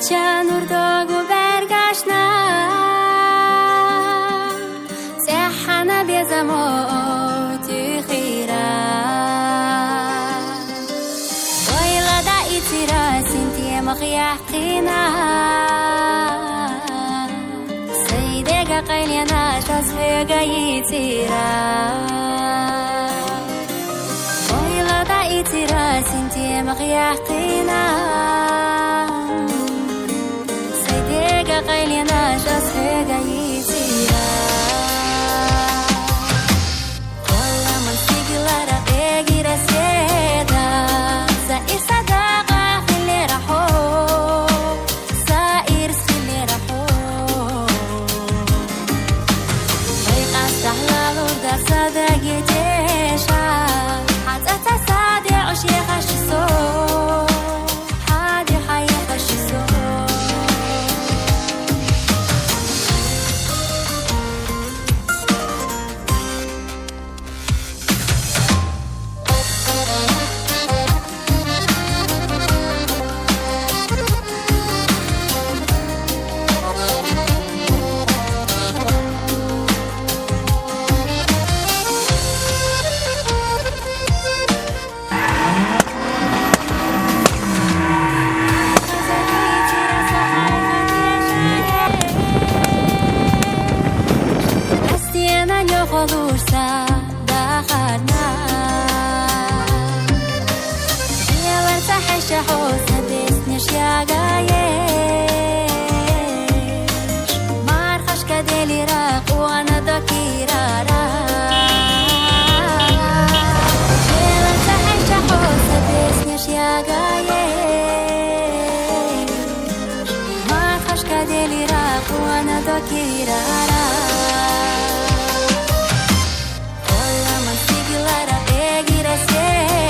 چنور داغ و برگشتم سحنا بیزماتی خیره ویلا دایتی راسینتی مخیحتینا سیدگا قیلینا شسفگایتی را ویلا دایتی راسینتی مخیحتینا قيلنا جاس هجايتيا والله من سيجلارا بيجي رسيدا سائر صداقة في اللي راحو سائر في اللي راحو طريقة سهلة لوردا صداقي تيشا حتى تصادي عشي خاشي صوت حادي حي خاشي صوت olursa daharna Yevarsa haşa hosa besneş yagayesh Marhash kadeli raq wana dakirara Yevarsa haşa hosa besneş yagayesh Marhash kadeli raq wana dakirara Lara egirese